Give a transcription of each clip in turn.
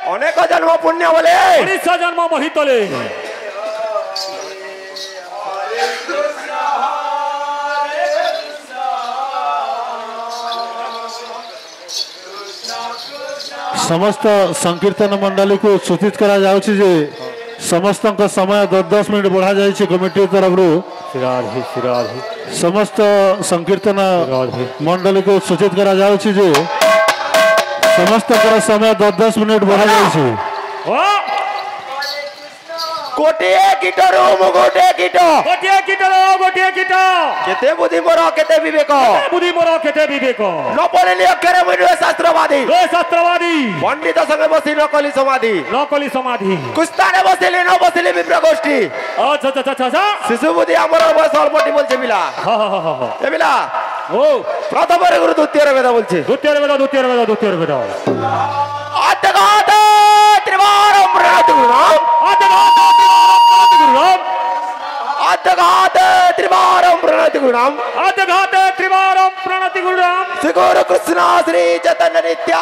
अनेक जन्म पुण्य बोले मनीष जन्म महितले समस्त संकीर्तन मंडली को सूचित करा जाउछि जे समस्त समय 10 मिनट बढ़ा जाइए कमिटी तरफ समस्त संकीर्तन मंडली को सूचित करा जाउछि जे समस्त समय 10 मिनट बढ़ा जाइए गोटे कीट रूम गोटे कीट केते बुद्धि मोर केते विवेक न पढ़िली अक्षर मुनिवे शास्त्रवादी पंडित संगे बसी नकली समाधि कुस्ताने बसिली न बसिली विप्र गोष्ठी शिशु बुद्धि आमर बयस अल्पटी बोलছে बिला ए बिला ओ प्रथम गुरु द्वितीय वेद बोलছে द्वितीय वेद आत्मघात त्रिवारम प्रणतुराम आत्मघात त्रिवारम प्रणति गुरुराम श्री गुरु कृष्ण श्री चैतन्य नित्या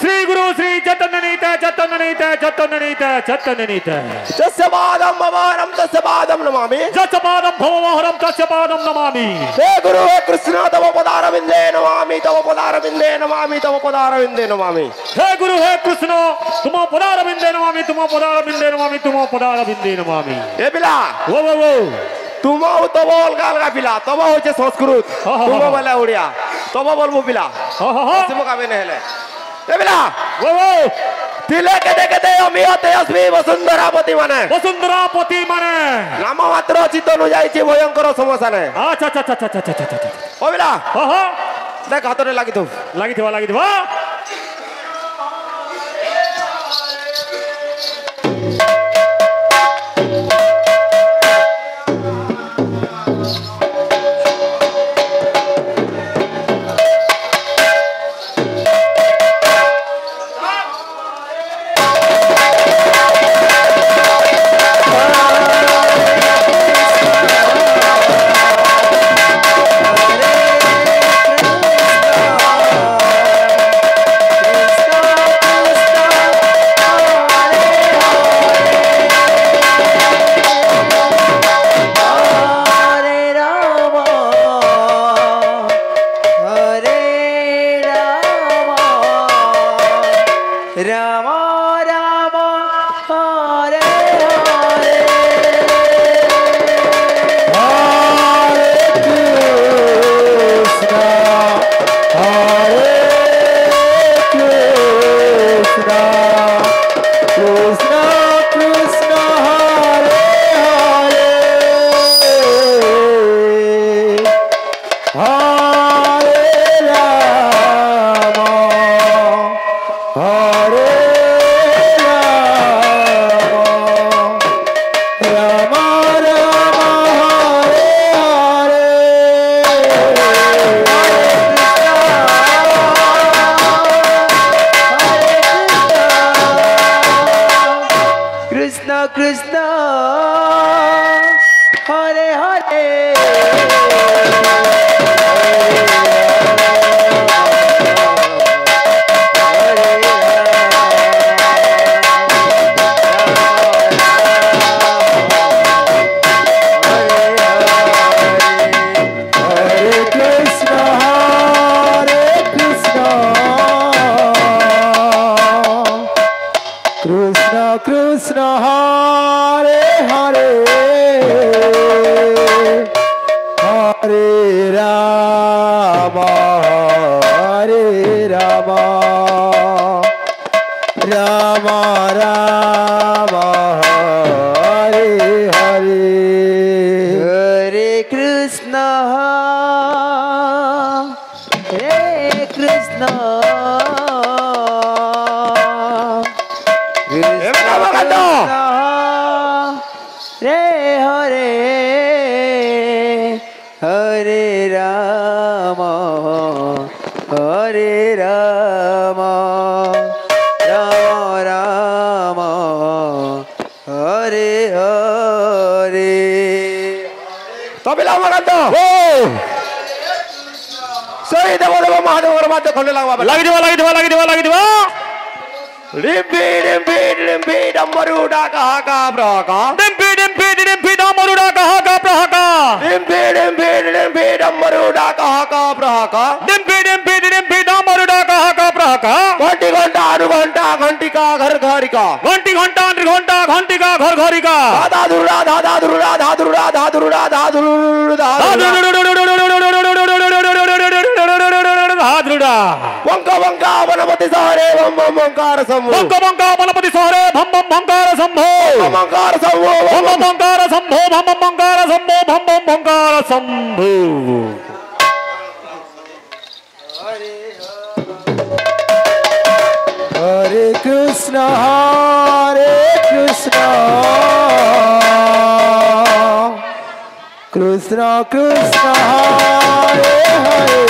श्री गुरु श्री चैतन्य नित्य तस्य पादं भवानं तस्य पादं नमामि हे गुरु हे कृष्ण तव पदारविंदे नमामि हे गुरु हे कृष्ण तुम पदारविंदे नमामि ए बिला वो तुम तब अलगा अलगा पिला तब होचे संस्कृत तुम बोले ओडिया तब बोलबो पिला सिमो काबे ने हेले ए बिला वो तिले केते अमियते अस्मि वसुंधरापति माने नाम मात्र चितनु जाईछि भयंकर समस्या ने अच्छा ओ बिला देख हाथ रे लागि थो महादेव महादेव माते खंडे लगी दिवा डिम्पी डम्बरू डाका हाका प्रहाका डिम्पी डम्बरू डाका हाका प्रहाका डिम्पी डम्बरू डाका हाका प्रहाका डिम्पी डम्बरू डाका हाका प्रहाका घंटी घंटा अनु घंटा घंटिका घर घरिका घंटी घंटा अनु घंटा घंटिका घर घरिका धाधुरा धाधुरा धाधुरा धाधुरा धाधुरा धाधुरा वंका वंका वनपति सहरे बम बम वंकार शंभो वंका वंका वनपति सहरे भम बम वंकार शंभो वंकार शंभो भम बम वंकार शंभो भम बम वंकार शंभो भम बम वंकार शंभो हरे Krishna Krishna Krishna Hare Hare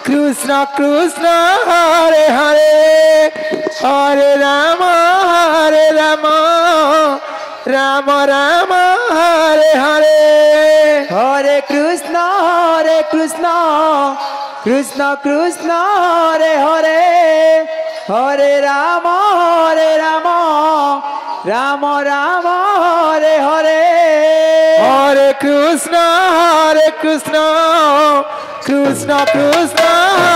Krishna Krishna Hare Hare Hare Rama Ram Ram Hare Hare Hare Krishna Krishna Krishna Hare Hare Hare Rama Rama Hare Hare Hare Krishna Krishna Krishna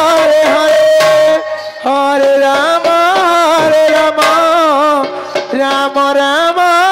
Hare Hare Hare Rama Rama Rama